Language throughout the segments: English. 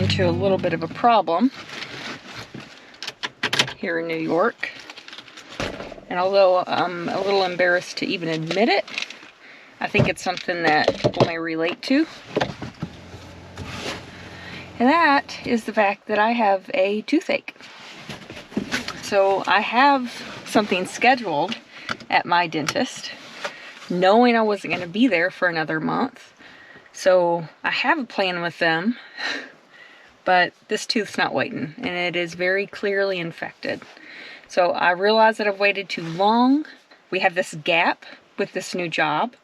into a little bit of a problem here in New York. And although I'm a little embarrassed to even admit it, I think it's something that people may relate to. And that is the fact that I have a toothache. So I have something scheduled at my dentist, knowing I wasn't going to be there for another month. So I have a plan with them, but this tooth's not waiting, and it is very clearly infected. So I realize that I've waited too long. We have this gap with this new job,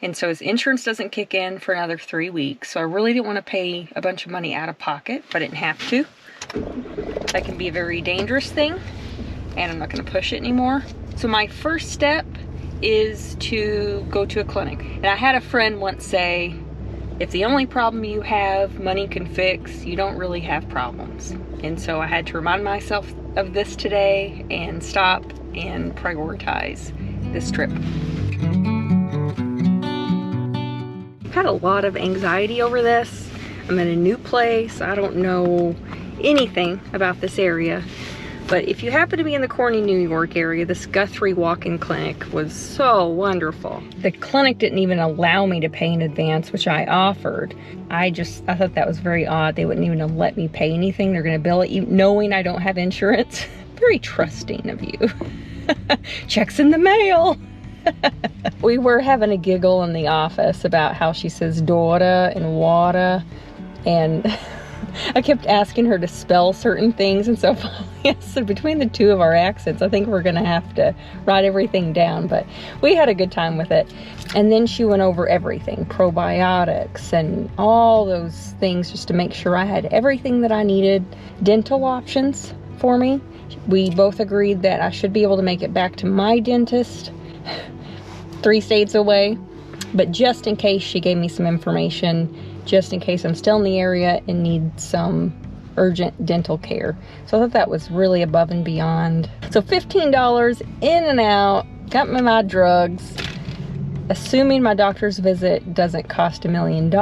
and so his insurance doesn't kick in for another 3 weeks. So I really didn't want to pay a bunch of money out of pocket, but I didn't have to. That can be a very dangerous thing, and I'm not going to push it anymore. So my first step is to go to a clinic. And I had a friend once say, if the only problem you have money can fix, you don't really have problems. And so I had to remind myself of this today and stop and prioritize this trip. I've had a lot of anxiety over this. I'm in a new place. I don't know anything about this area. But if you happen to be in the Corny, New York area, this Guthrie walk-in clinic was so wonderful. The clinic didn't even allow me to pay in advance, which I offered. I thought that was very odd. They wouldn't even let me pay anything. They're gonna bill it, knowing I don't have insurance. Very trusting of you. Checks in the mail. We were having a giggle in the office about how she says daughter and water, and I kept asking her to spell certain things, and so finally I said, between the two of our accents, I think we're gonna have to write everything down. But we had a good time with it. And then she went over everything, probiotics and all those things, just to make sure I had everything that I needed. Dental options for me. We both agreed that I should be able to make it back to my dentist 3 states away, but just in case, she gave me some information, just in case I'm still in the area and need some urgent dental care. So I thought that was really above and beyond. So $15 in and out, got me my drugs. Assuming my doctor's visit doesn't cost $1 million,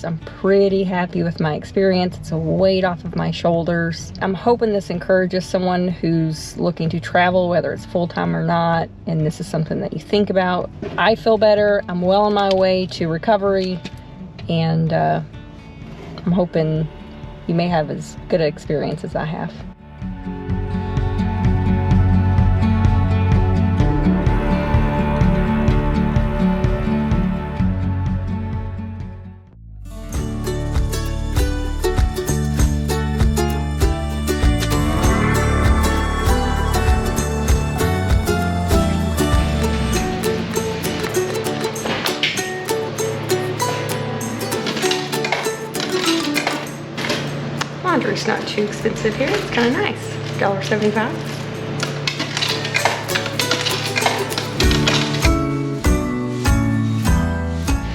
I'm pretty happy with my experience. It's a weight off of my shoulders. I'm hoping this encourages someone who's looking to travel, whether it's full-time or not, and this is something that you think about. I feel better. I'm well on my way to recovery, and I'm hoping you may have as good an experience as I have. Laundry's not too expensive here. It's kind of nice. $1.75.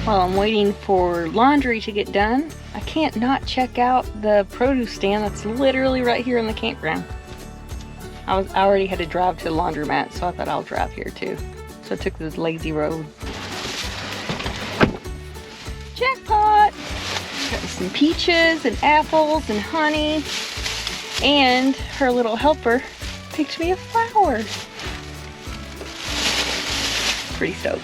While I'm waiting for laundry to get done, I can't not check out the produce stand that's literally right here in the campground. I already had to drive to the laundromat, so I thought I'll drive here too. So I took this lazy road. Jackpot! Got some peaches and apples and honey, and her little helper picked me a flower. Pretty stoked.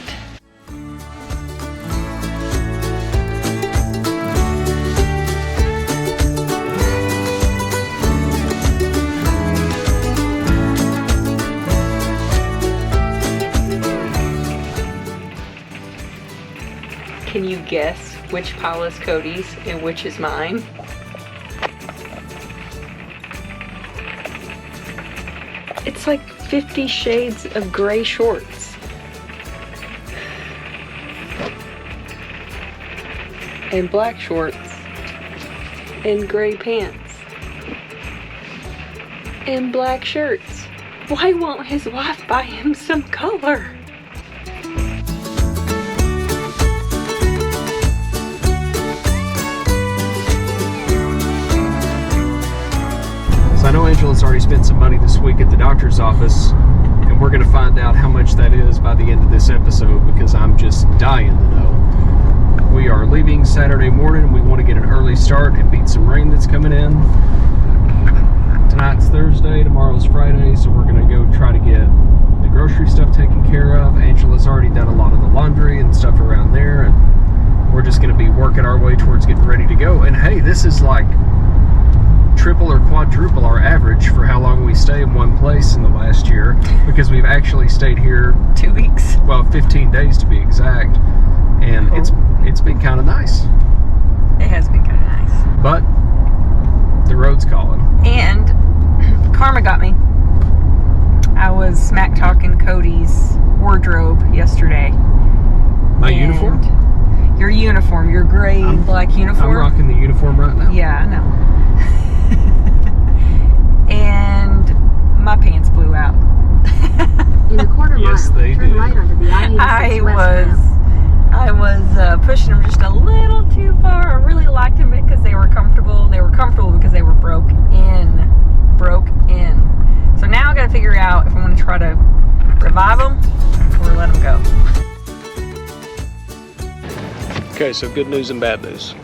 Can you guess which pile is Cody's and which is mine? It's like 50 shades of gray shorts. And black shorts. And gray pants. And black shirts. Why won't his wife buy him some color? I know Angela's already spent some money this week at the doctor's office, and we're going to find out how much that is by the end of this episode, because I'm just dying to know. We are leaving Saturday morning, and we want to get an early start start and beat some rain that's coming in. Tonight's Thursday, tomorrow's Friday, so we're gonna go try to get the grocery stuff taken care of. Angela's already done a lot of the laundry and stuff around there, and we're just gonna be working our way towards getting ready to go. And hey, this is like triple or quadruple our average for how long we stay in one place in the last year, because we've actually stayed here 2 weeks. Well, 15 days to be exact, and it's been kind of nice. It has been kind of nice. But the road's calling. And karma got me. I was smack talking Cody's wardrobe yesterday. My uniform? Your uniform, your gray and black uniform. I'm rocking the uniform right now. Yeah, I know. And my pants blew out. In a quarter Yes, mile, they turn did. right onto the I was pushing them just a little too far. I really liked them because they were comfortable. They were comfortable because they were broke in. So now I got to figure out if I'm going to try to revive them or let them go. Okay, so good news and bad news.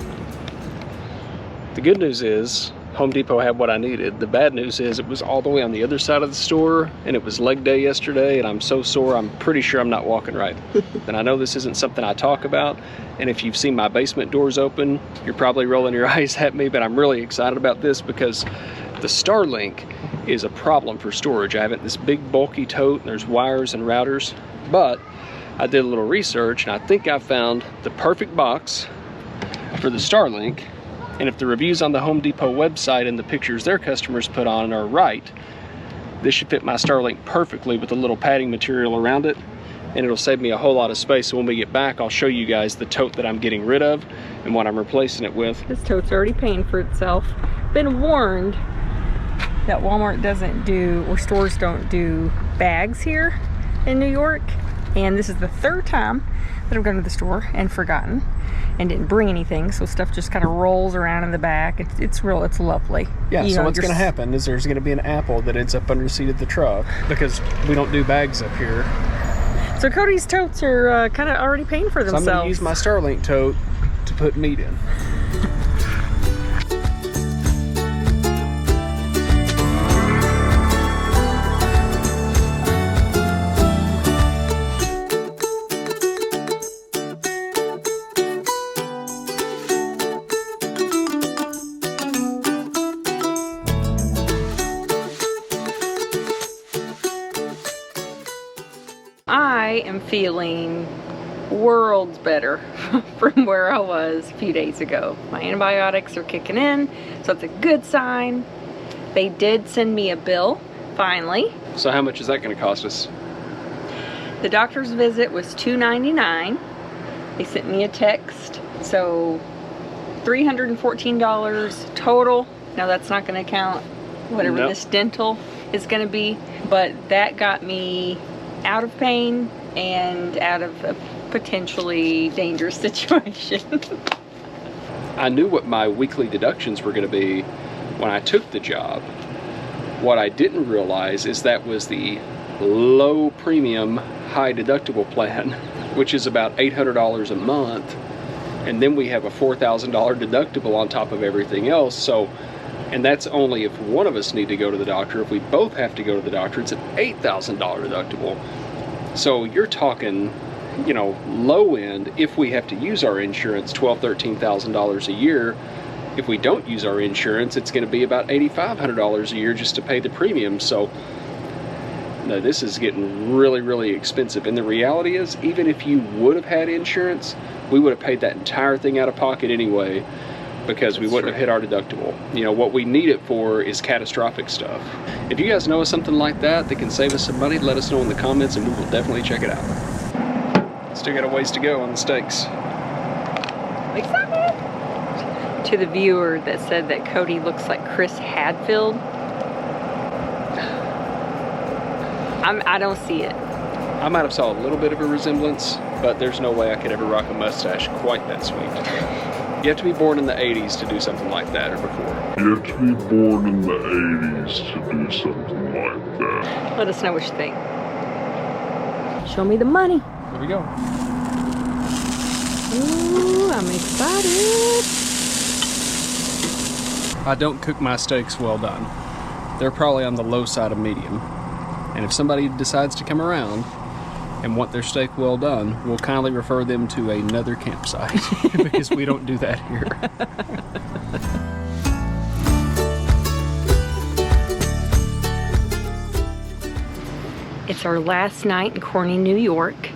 The good news is Home Depot had what I needed. The bad news is it was all the way on the other side of the store, and it was leg day yesterday, and I'm so sore I'm pretty sure I'm not walking right. And I know this isn't something I talk about, and if you've seen my basement doors open, you're probably rolling your eyes at me, but I'm really excited about this because the Starlink is a problem for storage. I have it in this big bulky tote, and there's wires and routers, but I did a little research, and I think I found the perfect box for the Starlink. And if the reviews on the Home Depot website and the pictures their customers put on are right, this should fit my Starlink perfectly with a little padding material around it, and it'll save me a whole lot of space. So when we get back, I'll show you guys the tote that I'm getting rid of and what I'm replacing it with. This tote's already paying for itself. Been warned that Walmart doesn't do, or stores don't do bags here in New York. And this is the third time that I've gone to the store and forgotten and didn't bring anything, so stuff just kind of rolls around in the back. It's lovely. Yeah, so what's going to happen is there's going to be an apple that ends up under the seat of the truck because we don't do bags up here. So Cody's totes are kind of already paying for themselves. So I'm going to use my Starlink tote to put meat in. I am feeling worlds better from where I was a few days ago. My antibiotics are kicking in, so it's a good sign. They did send me a bill, finally. So how much is that going to cost us? The doctor's visit was $2.99. They sent me a text, so $314 total. Now that's not going to count whatever this dental is going to be, but that got me out of pain and out of a potentially dangerous situation. I knew what my weekly deductions were going to be when I took the job. What I didn't realize is that was the low premium, high deductible plan, which is about $800 a month. And then we have a $4,000 deductible on top of everything else. So, and that's only if one of us need to go to the doctor. If we both have to go to the doctor, it's an $8,000 deductible. So you're talking, you know, low end, if we have to use our insurance, $12,000, $13,000 a year. If we don't use our insurance, it's going to be about $8,500 a year just to pay the premium. So no, this is getting really, really expensive. And the reality is, even if you would have had insurance, we would have paid that entire thing out of pocket anyway, because we wouldn't have hit our deductible. You know, what we need it for is catastrophic stuff. If you guys know of something like that that can save us some money, let us know in the comments and we will definitely check it out. Still got a ways to go on the steaks. Excited! To the viewer that said that Cody looks like Chris Hadfield, I don't see it. I might have saw a little bit of a resemblance, but there's no way I could ever rock a mustache quite that sweet. You have to be born in the 80s to do something like that, or before. You have to be born in the 80s to do something like that. Let us know what you think. Show me the money. Here we go. Ooh, I'm excited. I don't cook my steaks well done. They're probably on the low side of medium. And if somebody decides to come around and want their steak well done, we'll kindly refer them to another campsite because we don't do that here. It's our last night in Corning, New York.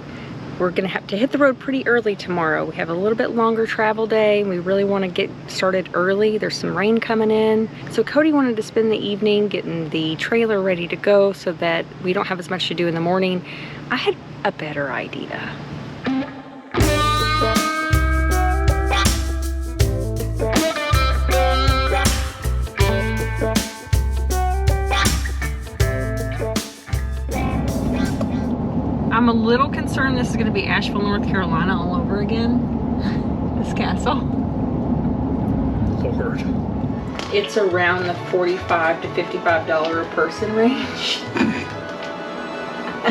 We're gonna have to hit the road pretty early tomorrow. We have a little bit longer travel day. We really want to get started early. There's some rain coming in. So Cody wanted to spend the evening getting the trailer ready to go so that we don't have as much to do in the morning. I had a better idea. I'm a little concerned this is going to be Asheville, North Carolina all over again. This castle. Lord. It's around the $45 to $55 a person range.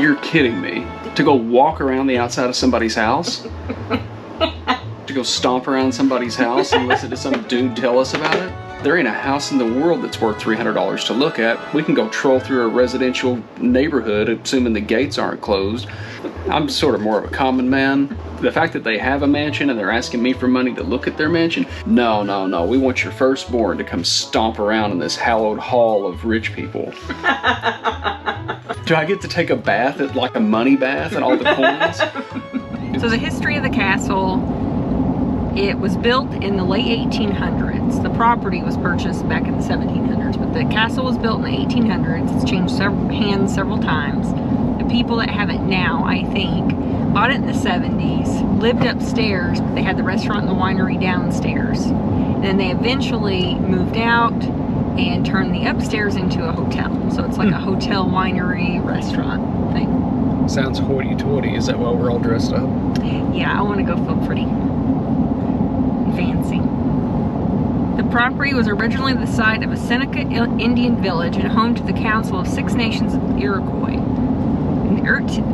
You're kidding me. To go walk around the outside of somebody's house? To go stomp around somebody's house and listen to some dude tell us about it? There ain't a house in the world that's worth $300 to look at. We can go troll through a residential neighborhood, assuming the gates aren't closed. I'm sort of more of a common man. The fact that they have a mansion and they're asking me for money to look at their mansion, no. We want your firstborn to come stomp around in this hallowed hall of rich people. Do I get to take a bath at like a money bath and all the coins? So the history of the castle, it was built in the late 1800s. The property was purchased back in the 1700s, but the castle was built in the 1800s. It's changed hands several times. The people that have it now, I think, bought it in the 70s, lived upstairs, but they had the restaurant and the winery downstairs. And then they eventually moved out and turned the upstairs into a hotel. So it's like a hotel, winery, restaurant thing. Sounds hoity-toity. Is that why we're all dressed up? Yeah, I want to go feel pretty fancy. The property was originally the site of a Seneca Indian village and home to the Council of Six Nations of Iroquois. In the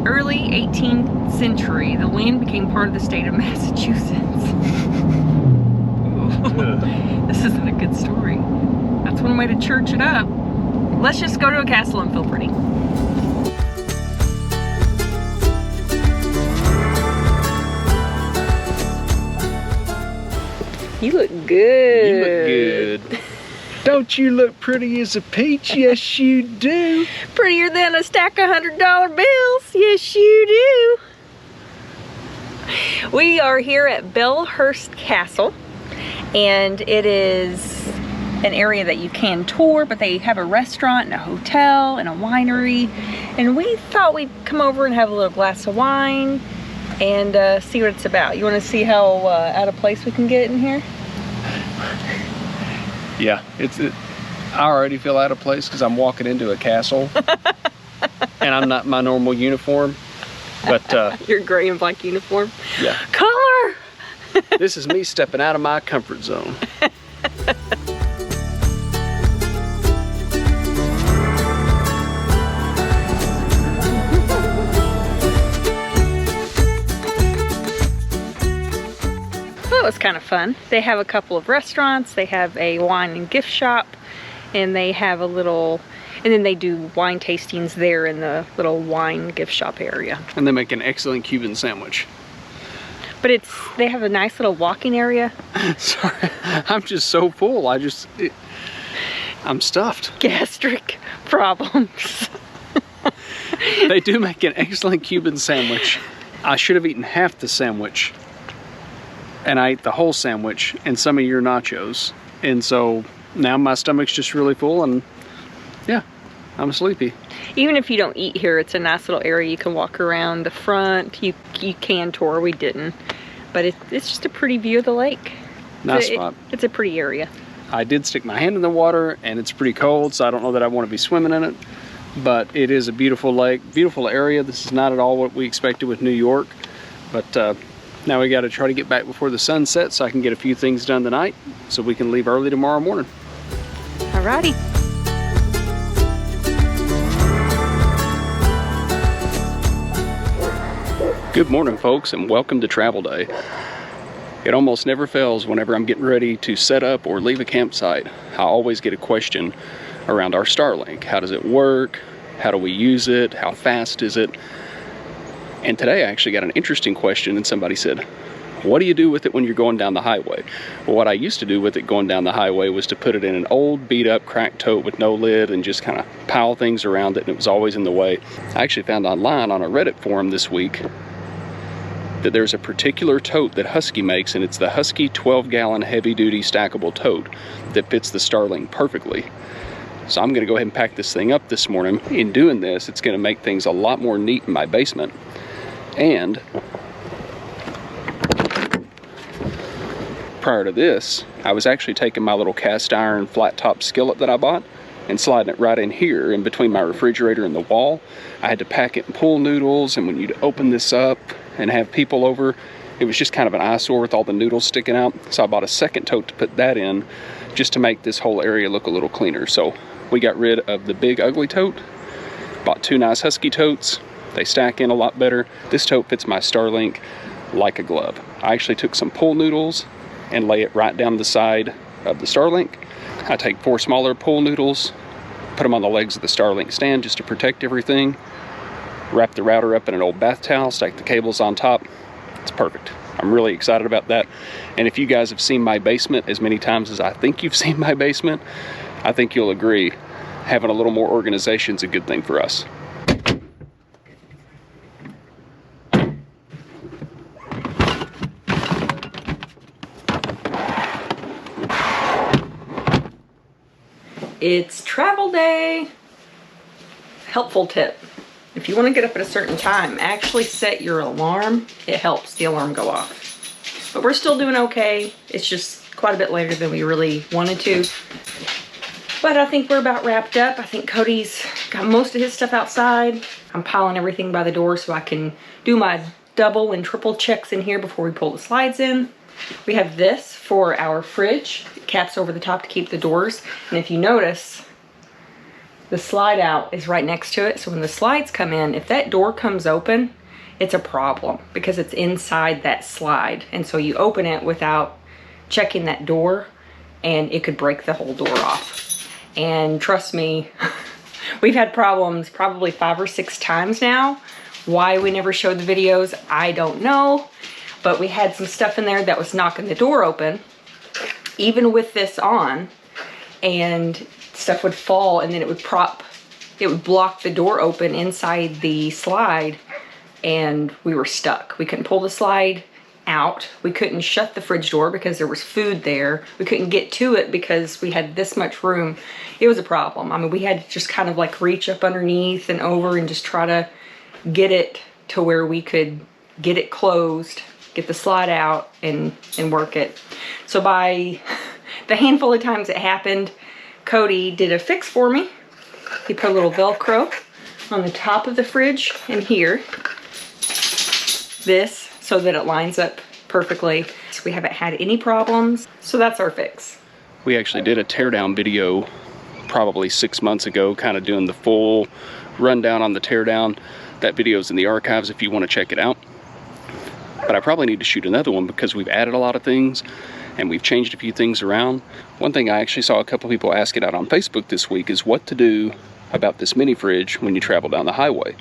early 18th century, the land became part of the state of Massachusetts. This isn't a good story. That's one way to church it up. Let's just go to a castle and feel pretty. You look good. You look good. Don't you look pretty as a peach? Yes, you do. Prettier than a stack of $100 bills. Yes, you do. We are here at Bellhurst Castle, and it is an area that you can tour, but they have a restaurant and a hotel and a winery, and we thought we'd come over and have a little glass of wine and see what it's about. You want to see how out of place we can get in here? Yeah, I already feel out of place because I'm walking into a castle and I'm not in my normal uniform. But your gray and black uniform. Yeah. Color. This is me stepping out of my comfort zone. Was kind of fun. They have a couple of restaurants, they have a wine and gift shop, and they have a little, and then they do wine tastings there in the little wine gift shop area. And they make an excellent Cuban sandwich. But they have a nice little walking area. Sorry, I'm just so full. I'm stuffed. Gastric problems. They do make an excellent Cuban sandwich. I should have eaten half the sandwich. And I ate the whole sandwich and some of your nachos. And so now my stomach's just really full and yeah, I'm sleepy. Even if you don't eat here, it's a nice little area. You can walk around the front. You can tour, we didn't. But it's just a pretty view of the lake. Nice spot. It's a pretty area. I did stick my hand in the water and it's pretty cold, so I don't know that I want to be swimming in it. But it is a beautiful lake, beautiful area. This is not at all what we expected with New York. But now we got to try to get back before the sun sets so I can get a few things done tonight so we can leave early tomorrow morning. Alrighty. Good morning, folks, and welcome to Travel Day. It almost never fails whenever I'm getting ready to set up or leave a campsite. I always get a question around our Starlink. How does it work? How do we use it? How fast is it? And today I actually got an interesting question, and somebody said, what do you do with it when you're going down the highway? Well, what I used to do with it going down the highway was to put it in an old beat up cracked tote with no lid and just kind of pile things around it, and it was always in the way. I actually found online on a Reddit forum this week that there's a particular tote that Husky makes, and it's the Husky 12-gallon heavy-duty stackable tote that fits the Starlink perfectly. So I'm gonna go ahead and pack this thing up this morning. In doing this, it's gonna make things a lot more neat in my basement. And prior to this, I was actually taking my little cast iron flat top skillet that I bought and sliding it right in here in between my refrigerator and the wall. I had to pack it in pool noodles, and when you'd open this up and have people over, it was just kind of an eyesore with all the noodles sticking out. So I bought a second tote to put that in just to make this whole area look a little cleaner. So we got rid of the big ugly tote, bought 2 nice Husky totes. They stack in a lot better. This tote fits my Starlink like a glove. I actually took some pool noodles and lay it right down the side of the Starlink. I take 4 smaller pool noodles, put them on the legs of the Starlink stand just to protect everything, wrap the router up in an old bath towel, stack the cables on top. It's perfect. I'm really excited about that. And if you guys have seen my basement as many times as I think you've seen my basement, I think you'll agree having a little more organization is a good thing for us. It's travel day. Helpful tip. If you want to get up at a certain time, actually set your alarm. It helps the alarm go off. But we're still doing okay. It's just quite a bit later than we really wanted to. But I think we're about wrapped up. I think Cody's got most of his stuff outside. I'm piling everything by the door so I can do my double and triple checks in here before we pull the slides in. We have this for our fridge. It caps over the top to keep the doors. And if you notice, the slide out is right next to it. So when the slides come in, if that door comes open, it's a problem because it's inside that slide. And so you open it without checking that door and it could break the whole door off. And trust me, we've had problems probably 5 or 6 times now. Why we never showed the videos, I don't know. But we had some stuff in there that was knocking the door open, even with this on, and stuff would fall and then it would block the door open inside the slide, and we were stuck. We couldn't pull the slide out. We couldn't shut the fridge door because there was food there. We couldn't get to it because we had this much room. It was a problem. I mean, we had to just kind of like reach up underneath and over and just try to get it to where we could get it closed, get the slide out and work it. So by the handful of times it happened, Cody did a fix for me. He put a little Velcro on the top of the fridge and here, this, so that it lines up perfectly. So we haven't had any problems. So that's our fix. We actually did a teardown video probably 6 months ago, kind of doing the full rundown on the teardown. That video's in the archives if you want to check it out. But I probably need to shoot another one because we've added a lot of things and we've changed a few things around. One thing I actually saw a couple people asking out on Facebook this week is what to do about this mini fridge when you travel down the highway.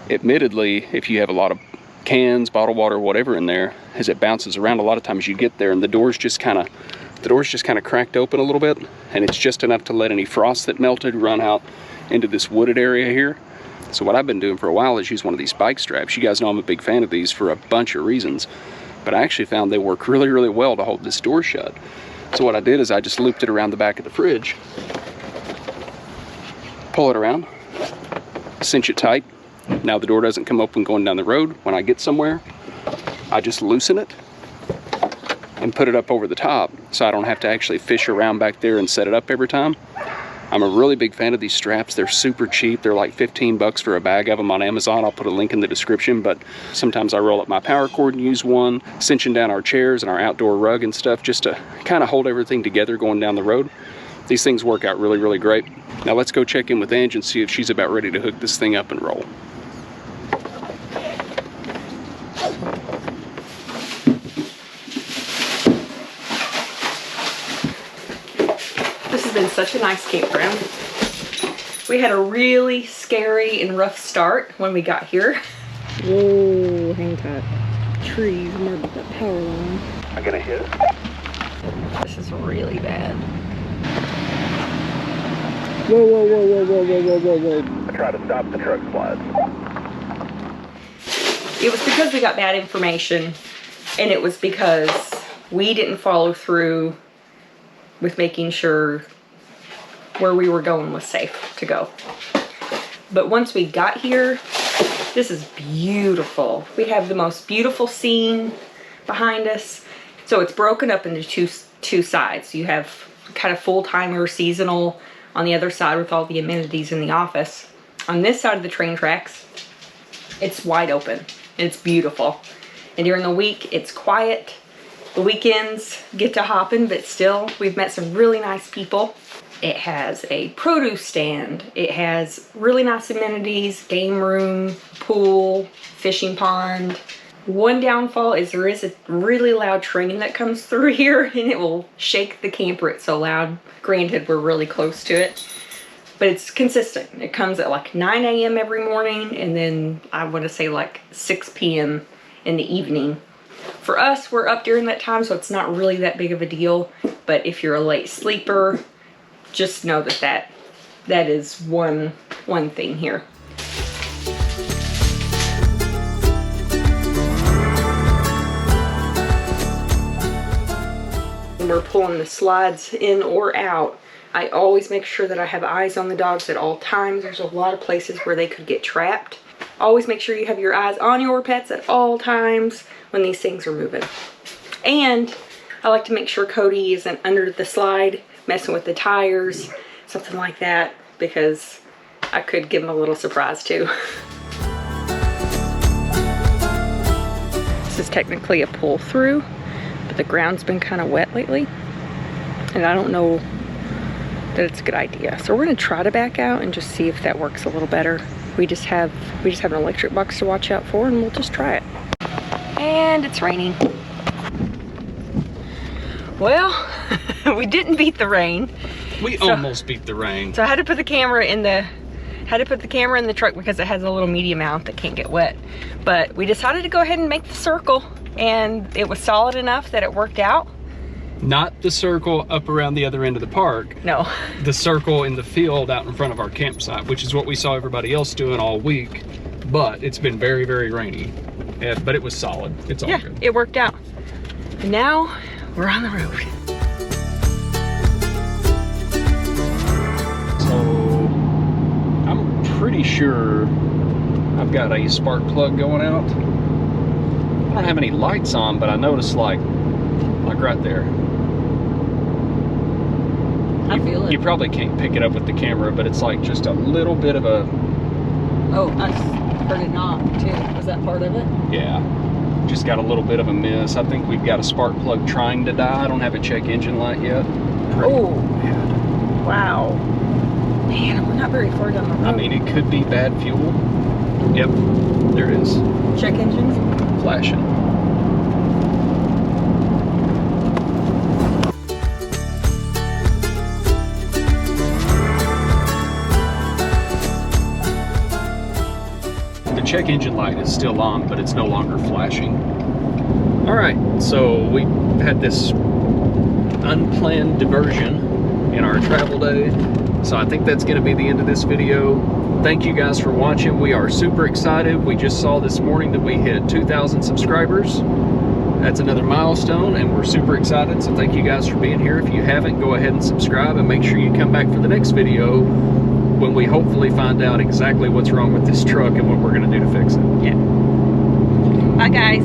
Admittedly, if you have a lot of cans, bottled water, whatever in there, as it bounces around, a lot of times you get there and the door's just kind of cracked open a little bit, and it's just enough to let any frost that melted run out into this wooded area here. So what I've been doing for a while is use one of these bike straps. You guys know I'm a big fan of these for a bunch of reasons, but I actually found they work really, really well to hold this door shut. So what I did is I just looped it around the back of the fridge, pull it around, cinch it tight. Now the door doesn't come open going down the road. When I get somewhere, I just loosen it and put it up over the top so I don't have to actually fish around back there and set it up every time. I'm a really big fan of these straps. They're super cheap. They're like 15 bucks for a bag of them on Amazon. I'll put a link in the description, but sometimes I roll up my power cord and use one, cinching down our chairs and our outdoor rug and stuff just to kind of hold everything together going down the road. These things work out really, really great. Now let's go check in with Ange and see if she's about ready to hook this thing up and roll. This has been such a nice campground. We had a really scary and rough start when we got here. Whoa, hang tight. Trees marked that power line. Am I gonna hit it? This is really bad. Whoa, whoa, whoa, whoa, whoa, whoa, whoa, whoa, whoa. I try to stop the truck slides. It was because we got bad information, and it was because we didn't follow through with making sure where we were going was safe to go. But once we got here, this is beautiful. We have the most beautiful scene behind us. So it's broken up into two sides. You have kind of full-time or seasonal on the other side with all the amenities in the office. On this side of the train tracks, it's wide open and it's beautiful. And during the week, it's quiet. The weekends get to hopping, but still, we've met some really nice people. It has a produce stand. It has really nice amenities, game room, pool, fishing pond. One downfall is there is a really loud train that comes through here and it will shake the camper. It's so loud. Granted, we're really close to it, but it's consistent. It comes at like 9 a.m. every morning and then I want to say like 6 p.m. in the evening. For us, we're up during that time, so it's not really that big of a deal. But if you're a late sleeper, just know that that is one thing here. When we're pulling the slides in or out, I always make sure that I have eyes on the dogs at all times. There's a lot of places where they could get trapped. Always make sure you have your eyes on your pets at all times when these things are moving. And I like to make sure Cody isn't under the slide, messing with the tires, something like that, because I could give him a little surprise too. This is technically a pull through, but the ground's been kind of wet lately. And I don't know that it's a good idea. So we're gonna try to back out and just see if that works a little better. We just have an electric box to watch out for and we'll just try it. And it's raining. Well, we didn't beat the rain. We almost beat the rain. So I had to put the camera in the truck because it has a little medium mount that can't get wet. But we decided to go ahead and make the circle and it was solid enough that it worked out. Not the circle up around the other end of the park. No. The circle in the field out in front of our campsite, which is what we saw everybody else doing all week. But it's been very, very rainy. Yeah, but it was solid. It's all good. It worked out. And now we're on the road. So I'm pretty sure I've got a spark plug going out. I don't have any lights on, but I noticed like right there. I feel it. You probably can't pick it up with the camera, but it's like just a little bit of a... Oh, I heard it knock too. Was that part of it? Yeah, just got a little bit of a miss. I think we've got a spark plug trying to die. I don't have a check engine light yet. Oh, wow. Man, we're not very far down the road. I mean, it could be bad fuel. Yep, there it is. Check engines? Flashing. The check engine light is still on, but it's no longer flashing. All right, so we had this unplanned diversion in our travel day. So I think that's gonna be the end of this video. Thank you guys for watching. We are super excited. We just saw this morning that we hit 2,000 subscribers. That's another milestone and we're super excited. So thank you guys for being here. If you haven't, go ahead and subscribe and make sure you come back for the next video when we hopefully find out exactly what's wrong with this truck and what we're gonna do to fix it. Yeah. Bye guys.